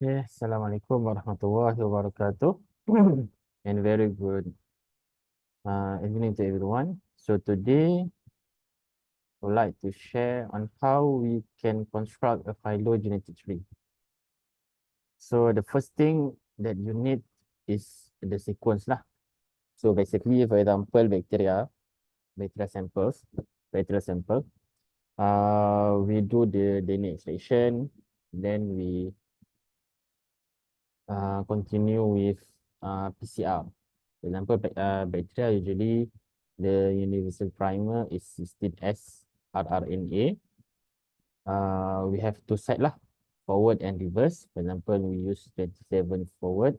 Okay, Assalamualaikum warahmatullahi wabarakatuh. And very good evening to everyone. So today, I would like to share on how we can construct a phylogenetic tree. So the first thing that you need is the sequence lah. So basically, for example, bacteria samples, bacterial sample, we do the DNA extraction, then we continue with PCR. For example, bacteria usually the universal primer is 16S rRNA. We have two sides lah, forward and reverse. For example, we use 27 forward,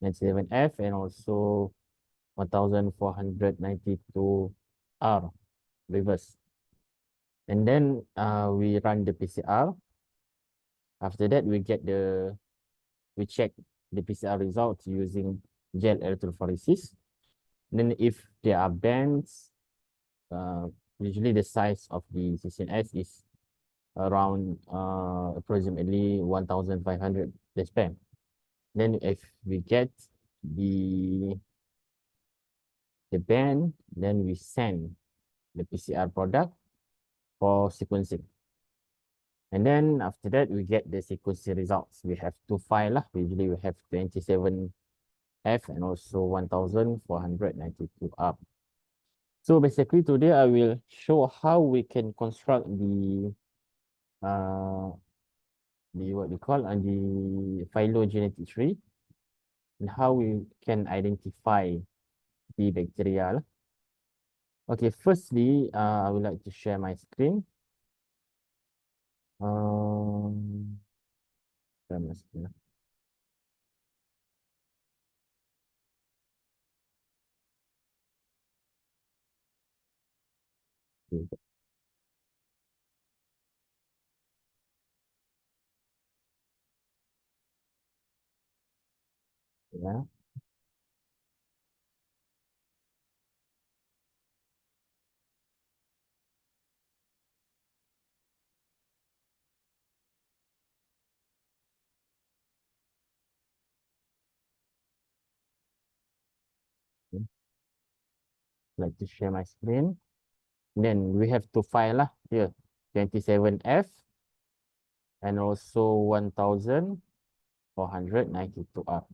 97F, and also 1492 R reverse. And then we run the PCR. After that, we check the PCR results using gel electrophoresis. Then if there are bands, usually the size of the 16S is around approximately 1500 base pair. Then if we get the band, then we send the PCR product for sequencing. And then after that, we get the sequencing results. We have two files. Usually we have 27F and also 1492 up. So basically today I will show how we can construct the what we call the phylogenetic tree and how we can identify the bacteria. Okay, firstly, I would like to share my screen. Share my screen. Okay. Yeah. Okay. Like to share my screen. Then we have two file here, 27F and also 1492 up.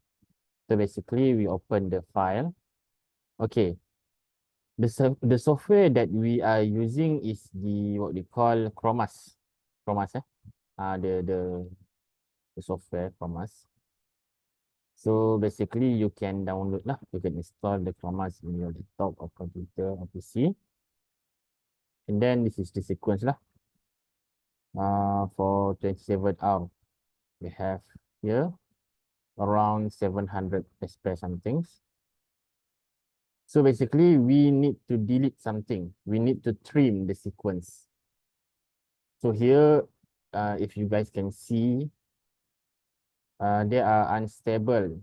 So basically we open the file. Okay. The software that we are using is the what we call Chromas. Chromas, the software Chromas. So basically you can download lah. You can install the Chromas in your laptop or computer or PC. And then this is the sequence lah. For 27R, we have here around 700 SP something. So basically we need to delete something. We need to trim the sequence. So here, if you guys can see, there are unstable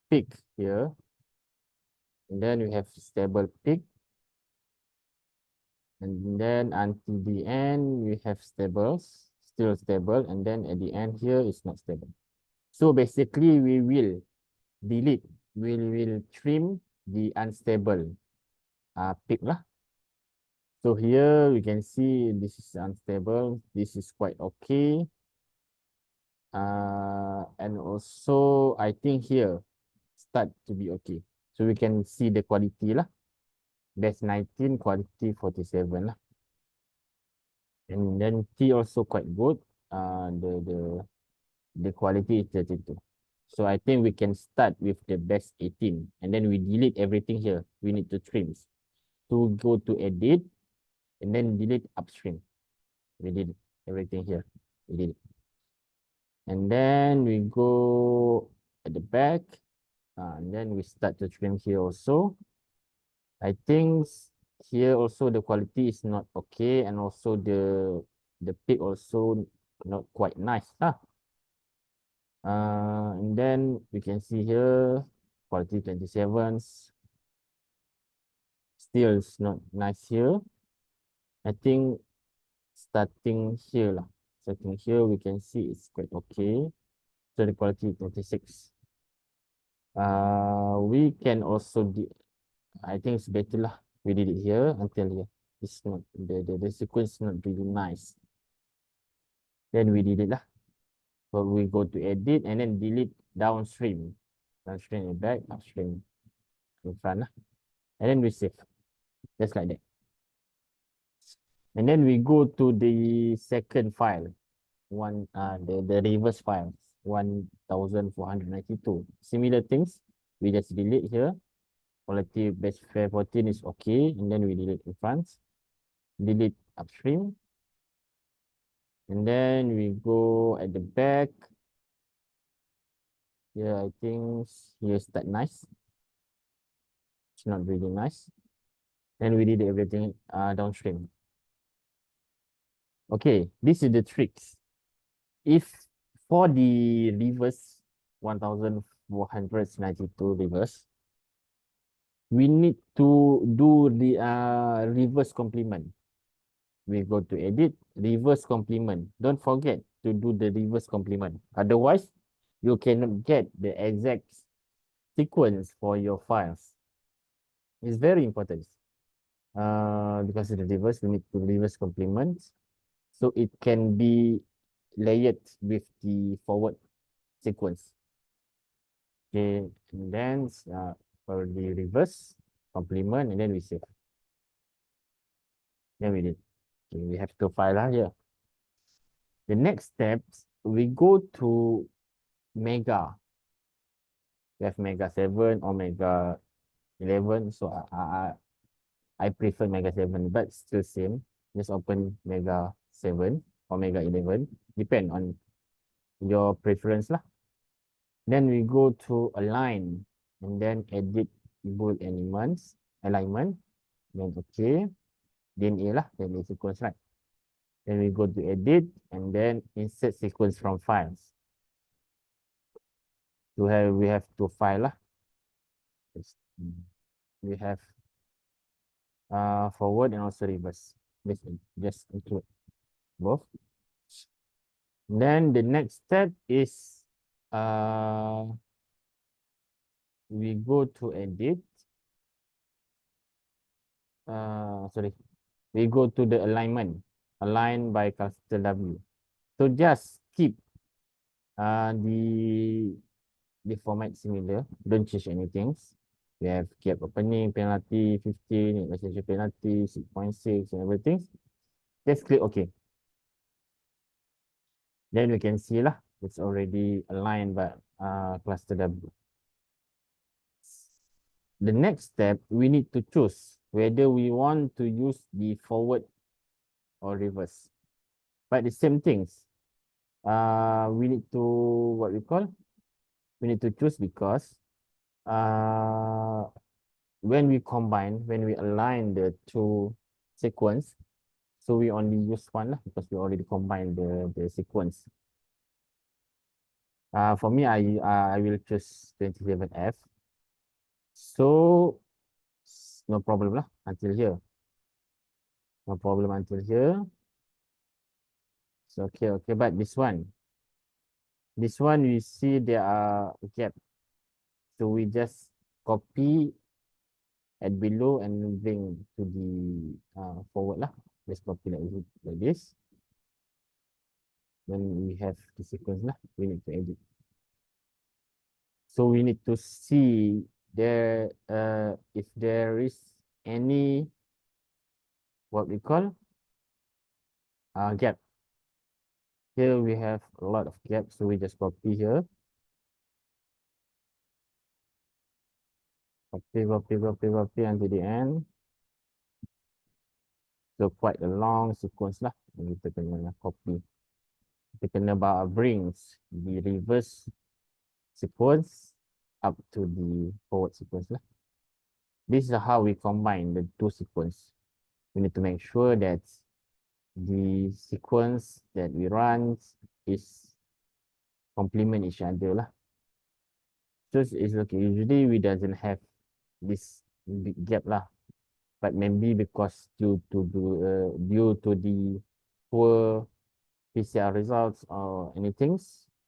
peak here. And then we have stable peak. And then until the end, we have stables, still stable. And then at the end here, it's not stable. So basically, we will delete, we will trim the unstable peak lah. So here we can see this is unstable. This is quite okay. And also, I think here start to be okay. So we can see the quality lah. That's 19, quality 47 lah. And then T also quite good. The quality is 32. So I think we can start with the best 18. And then we delete everything here. We need to trim. To go to edit and then delete upstream. We did everything here. We did it. And then we go at the back. And then we start to trim here also. I think here also the quality is not okay. And also the peak also not quite nice. And then we can see here quality 27. Still it's not nice here. I think starting here lah. Starting here we can see it's quite okay. So the quality 26. We can also I think it's better lah. We did it here until here. It's not the sequence not really nice. Then we did it lah. So we go to edit and then delete downstream. Downstream in back, upstream in front lah. And then we save. Just like that. And then we go to the second file. The reverse file. 1492. Similar things. We just delete here. Quality base fair 14 is okay. And then we delete in front. Delete upstream. And then we go at the back. Yeah, I think here's that nice. It's not really nice. Then we did everything downstream. Okay, this is the tricks. If for the reverse 1492 reverse, we need to do the reverse complement. We go to edit, reverse complement. Don't forget to do the reverse complement. Otherwise, you cannot get the exact sequence for your files. It's very important. Because of the reverse, we need to reverse complement. So it can be layered with the forward sequence. Okay, and then for the reverse complement, and then we save. Then we did. Okay, we have to file here. The next steps, we go to Mega. We have Mega 7 or Mega 11. So I prefer Mega 7, but still same. Just open Mega 7 or Mega 11. Depend on your preference lah. Then we go to align and then edit bool elements, alignment. Then okay. Then A lah, then A sequence, right? Then we go to edit and then insert sequence from files. We have to file lah. We have forward and also reverse. Just include both. Then the next step is we go to edit. Sorry. We go to the alignment. Align by cluster W. So just keep the format similar. Don't change anything. We have gap opening, penalty, 15, message penalty, 6.6 and everything. Just click OK. Then we can see lah, it's already aligned by cluster W. The next step, we need to choose whether we want to use the forward or reverse. But the same things. We need to we need to choose because when we align the two sequence, so we only use one lah because we already combined the sequence. For me, I will choose 27F. So no problem lah until here. No problem until here. So okay, but this one we see there are gap. So we just copy at below and bring to the forward lah. Let's copy like this. Then we have the sequence lah. We need to edit. So we need to see there if there is any what we call gap. Here we have a lot of gaps, so we just copy here. Copy until the end. So quite a long sequence lah. Kita kena copy. Kita kena brings the reverse sequence up to the forward sequence lah. This is how we combine the two sequence. We need to make sure that the sequence that we run is complement each other lah. So it's okay. Usually we doesn't have this big gap lah, but maybe because due to the poor PCR results or anything,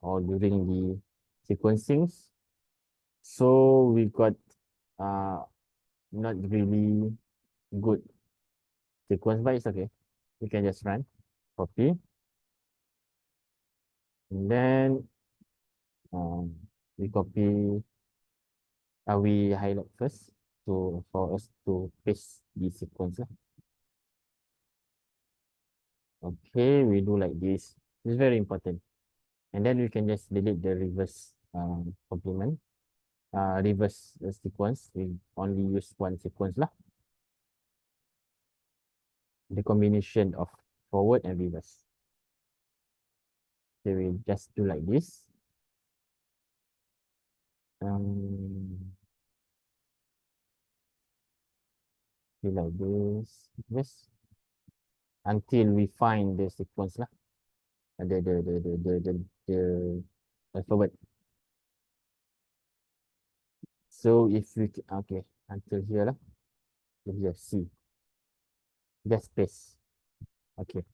or during the sequencing. So we got not really good sequence, but it's okay. We can just run, copy, and then we copy. We highlight first for us to paste the sequence. Okay, we do like this. It's very important. And then we can just delete the reverse complement. Reverse sequence. We only use one sequence lah. The combination of forward and reverse. So we just do like this. Do like this, until we find the sequence lah. The alphabet. So if we okay until here lah, here C. Just space. Okay.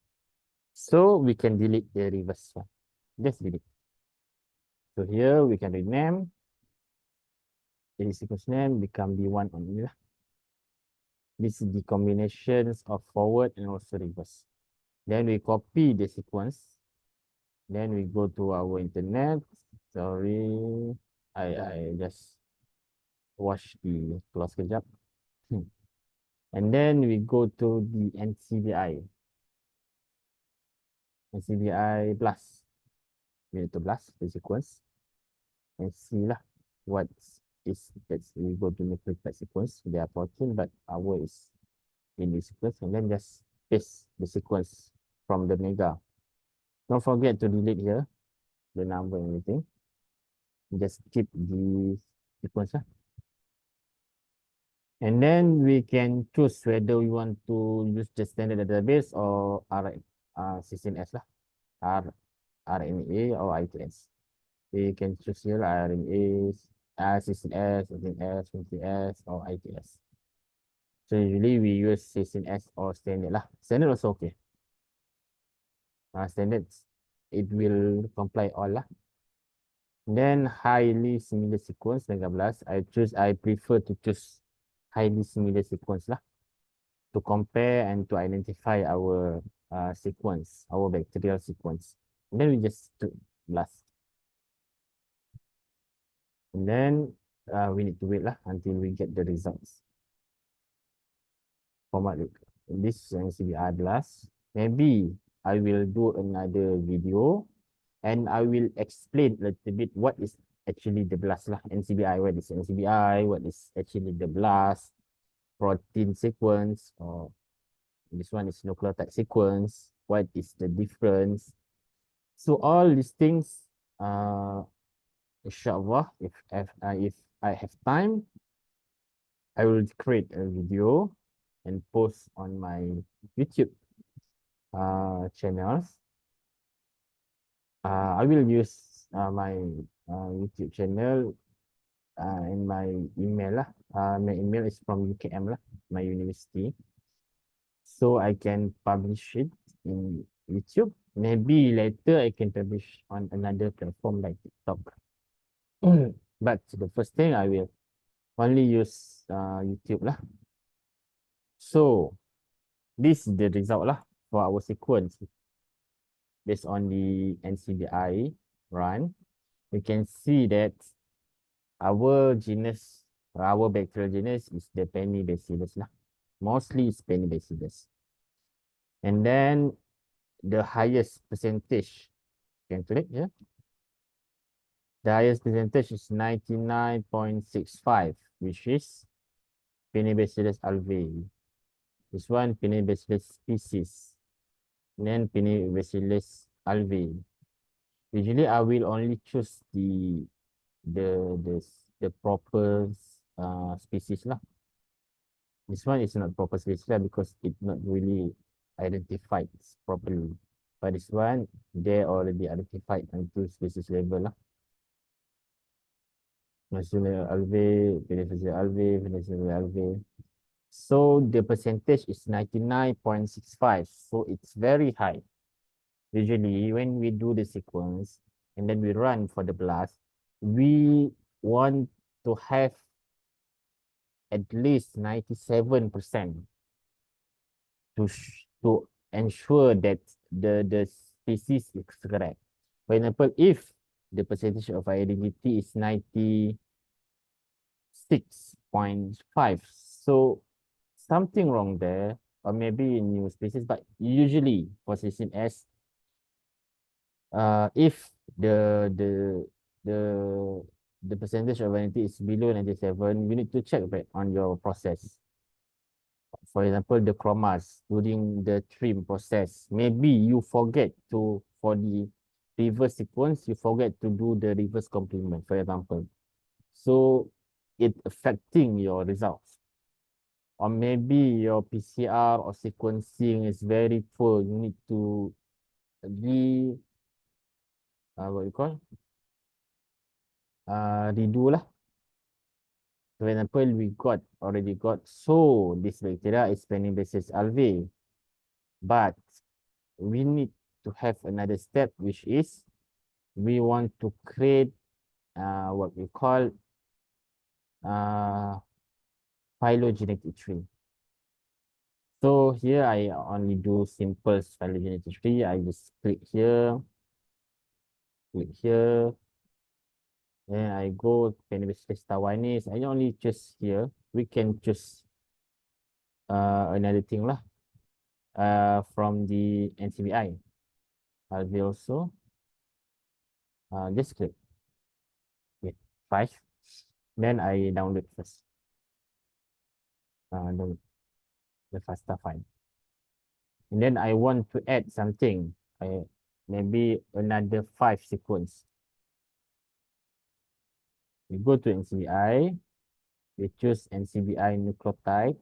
So we can delete the reverse one. Just delete. So here we can rename. The sequence name become B1 only lah. This is the combinations of forward and also reverse. Then we copy the sequence. Then we go to our internet. Sorry, I just wash the close kejap. And then we go to the NCBI. NCBI Blast. We need to blast the sequence and see lah what is that. We go to nucleotide sequence. They are protein, but our is in the sequence, and then just paste the sequence from the mega. Don't forget to delete here the number and everything. Just keep the sequence lah. And then we can choose whether we want to use the standard database or C16S lah, RNA or ITS. We can choose here RNA, C16S, 16S, 20S, or ITS. So usually we use C16S or standard lah. Standard also okay. Standards, it will comply all lah. Then highly similar sequence, Mega Blast. I prefer to choose highly similar sequence lah, to compare and to identify our sequence, our bacterial sequence. And then we just do blast. And then we need to wait lah until we get the results. Format this NCBI Blast. Maybe I will do another video and I will explain a little bit what is actually the blast lah. NCBI, what is NCBI, what is actually the blast, protein sequence, or this one is nucleotide sequence, what is the difference. So all these things, inshallah, if I have time, I will create a video and post on my YouTube channels. I will use my YouTube channel and my email lah. My email is from UKM lah, my university. So I can publish it in YouTube. Maybe later I can publish on another platform like TikTok. But the first thing I will only use YouTube lah. So this is the result lah for our sequence. Based on the NCBI run, we can see that our genus, our bacterial genus is the Penibacillus lah. Mostly it's Penibacillus. And then the highest percentage, can click here. The highest percentage is 99.65, which is Penibacillus alveoli. This one, Penibacillus species. And then Penibacillus alveoli. Usually I will only choose the proper species lah. This one is not proper species lah because it's not really identified properly. But this one, they already identified until species level lah. Penibacillus alveoli, Penibacillus alveoli, Penibacillus alveoli. So the percentage is 99.65. So it's very high. Usually when we do the sequence and then we run for the blast, we want to have at least 97% to ensure that the species is correct. For example, if the percentage of identity is 96.5, so something wrong there, or maybe a new species, but usually for system S, if the the percentage of identity is below 97, you need to check back on your process. For example, the chromas during the trim process, maybe you forget to, for the reverse sequence, you forget to do the reverse complement, for example. So it affecting your results. Or maybe your PCR or sequencing is very poor. You need to what you call? Redo lah. For example, we already got, so this bacteria is spanning basis alveoli. But we need to have another step, which is we want to create what we call phylogenetic tree. So here I only do simple phylogenetic tree. I just click here, then I go Panabasis tawanis. I only choose here. We can choose another thing lah. From the NCBI. I'll be also just click. Okay, 5. Then I download first. The FASTA file. And then I want to add something. Maybe another 5 sequence. We go to NCBI. We choose NCBI nucleotide.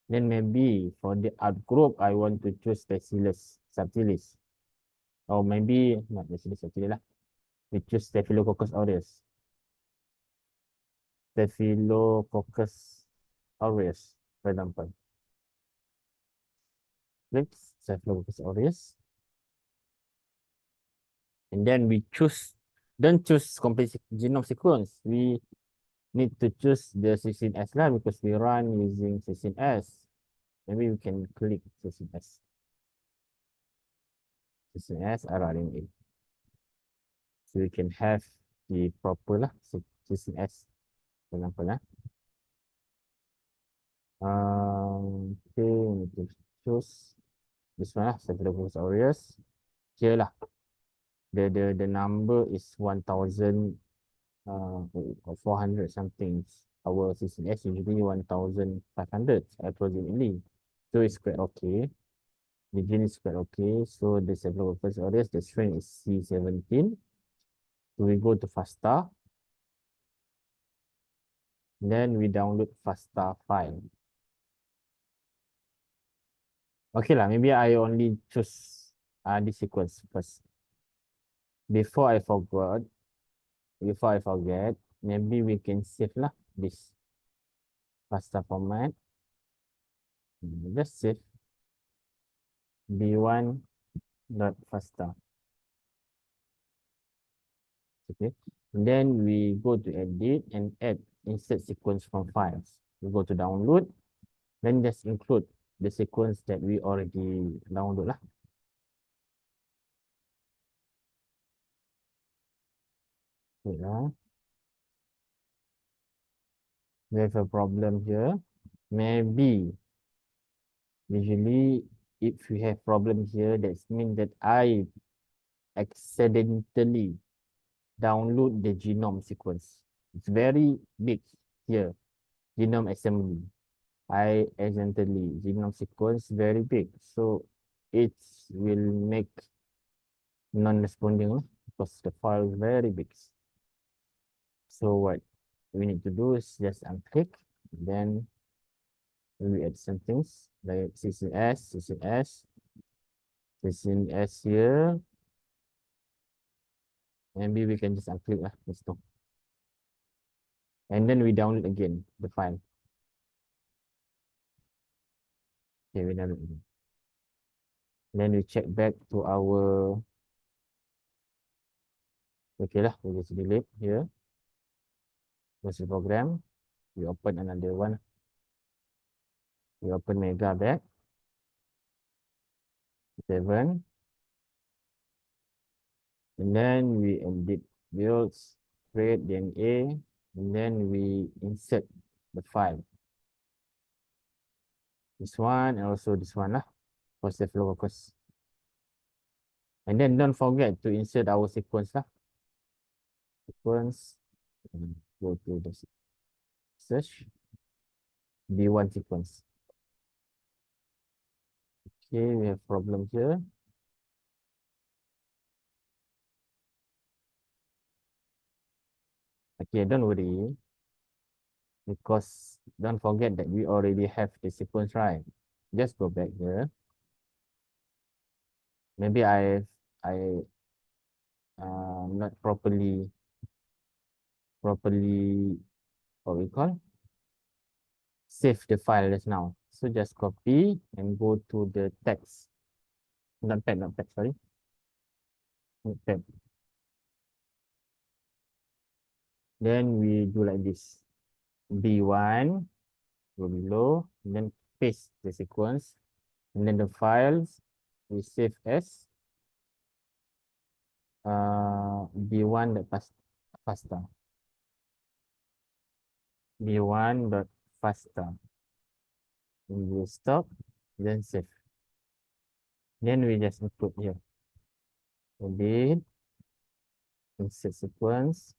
Then maybe for the outgroup, I want to choose Bacillus subtilis. Or maybe not Bacillus subtilis lah. We choose Staphylococcus aureus. Staphylococcus aureus, for example. Click Staphylococcus aureus. And then we choose, don't choose complete genome sequence. We need to choose the cysteine S lah because we run using cysteine S. Maybe we can click cysteine S. Cysteine S RNA. So we can have the proper lah cysteine S. For example lah. Okay, we need to choose this one lah, Staphylococcus aureus. Here lah. The number is 1,400 something. Our cysteine S usually 1,500 approximately. So it's quite okay. The gene is quite okay. So the Staphylococcus aureus, the strain is C17. So we go to FASTA. Then we download FASTA file. Okay lah, maybe I only choose this sequence first. Before I forget, maybe we can save lah this FASTA format. Just save b1.fasta. Okay. And then we go to edit and add insert sequence from files. We go to download. Then just include the sequence that we already download lah. Wait lah. We have a problem here. Maybe usually if we have problem here, that means that I accidentally download the genome sequence. It's very big here. Genome assembly. I accidentally genome sequence very big. So it will make non-responding because the file is very big. So what we need to do is just unclick, then we add some things like cysteine S here. Maybe we can just unclick lah, and then we download again the file. Okay, we download again. Then we check back to our Okay lah, we just delete here. Close the program. We open another one. We open Mega back. 7. And then we edit builds, create DNA, and then we insert the file. This one and also this one lah, for safe locus. And then don't forget to insert our sequence lah. Sequence, and go to the search, B1 sequence. Okay, we have problem here. Okay, don't worry, because don't forget that we already have the sequence, right? Just go back here. Maybe I not properly what we call save the file just now. So just copy and go to the text. Not pad, sorry. Notepad. Then we do like this. B1, go below, and then paste the sequence. And then the files we save as B1 dot pasta. B1 dot pasta. We will stop, then save. Then we just input here. Edit, insert sequence,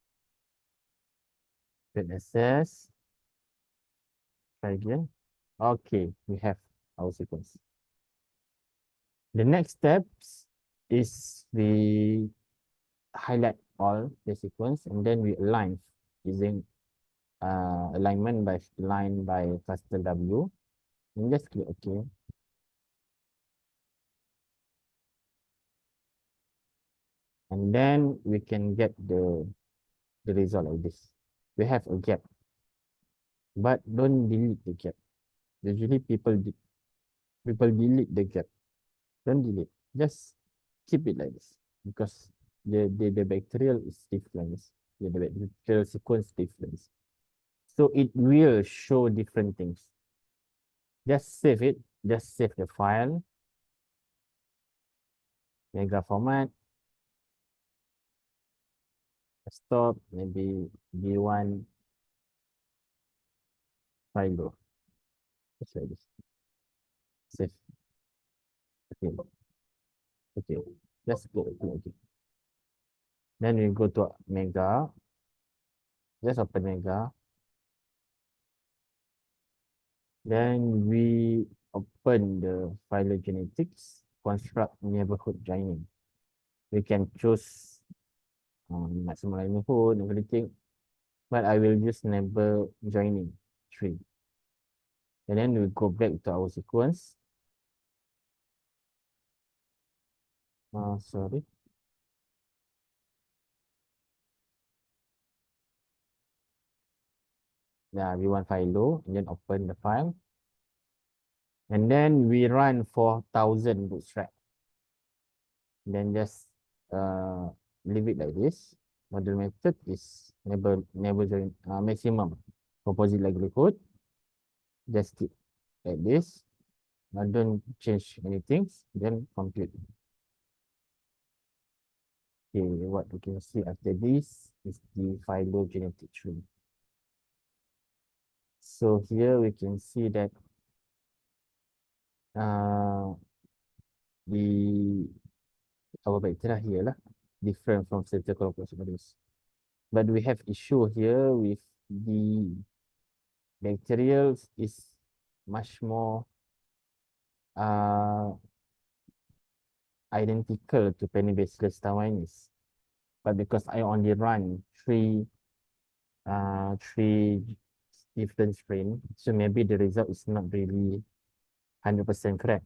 create access. Try again. Okay, we have our sequence. The next steps is we highlight all the sequence and then we align using alignment by line by cluster W. And just click OK. And then we can get the result like this. We have a gap, but don't delete the gap. Usually people delete the gap. Don't delete. Just keep it like this because the bacterial is different. The bacterial sequence difference. So it will show different things. Just save it. Just save the file. Mega format. Stop. Maybe B1 file. Just like this. Save. Okay. Okay. Just go. Okay. Then we go to Mega. Just open Mega. Then we open the phylogenetics, construct neighborhood joining. We can choose maximum neighborhood, everything, but I will use neighbor joining tree. And then we go back to our sequence. Sorry. Yeah, we want phyllo, and then open the file. And then we run 4,000 bootstrap. Then just leave it like this. Model method is neighbor join maximum composite likelihood. Just keep like this. Now don't change anything. Then complete. Okay, what we can see after this is the phylogenetic tree. So here we can see that our bacteria here lah different from Streptococcus. But we have issue here with the bacterials is much more identical to Penibacillus stauroides. But because I only run three different strain, so maybe the result is not really 100% correct.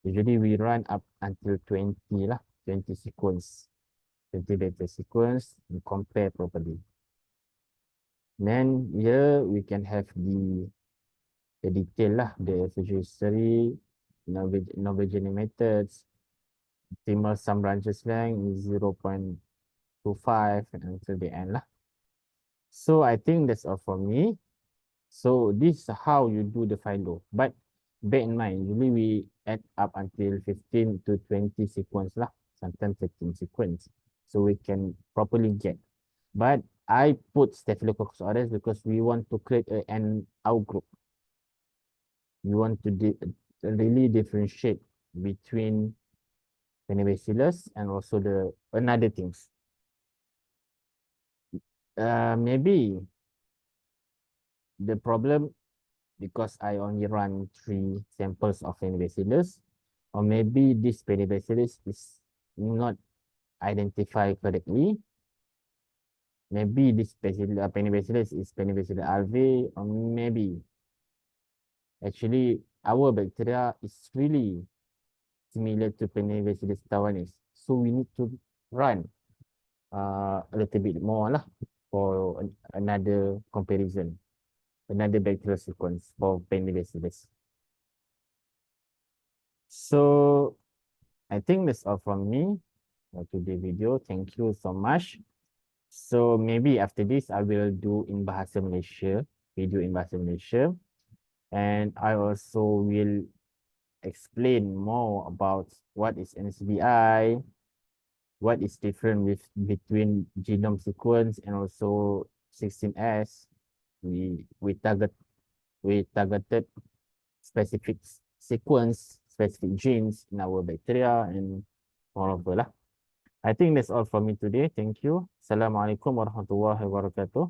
Usually we run up until 20 lah, 20 sequence, 20 data sequence, and compare properly. Then here we can have the detail lah, the evolution history, novel methods, optimal sum branches length is 0.2 to 5 and until the end lah. So I think that's all from me. So this is how you do the phyllo. But bear in mind, usually we add up until 15 to 20 sequence lah, sometimes 13 sequence. So we can properly get. But I put Staphylococcus aureus because we want to create an outgroup. We want to really differentiate between Penibacillus and also the another things. Maybe the problem because I only run 3 samples of Penibacillus, or maybe this Penibacillus is not identified correctly. Maybe this Penibacillus is Penibacillus alveoli, or maybe actually our bacteria is really similar to Penibacillus taiwanese. So we need to run a little bit more lah for another comparison, another bacterial sequence for Penibacillus. So I think that's all from me for today's video. Thank you so much. So maybe after this, I will do in Bahasa Malaysia, video in Bahasa Malaysia. And I also will explain more about what is NCBI, what is different between genome sequence and also 16S. We targeted specific sequence, specific genes in our bacteria and moreover lah. I think that's all from me today. Thank you. Assalamualaikum warahmatullahi wabarakatuh.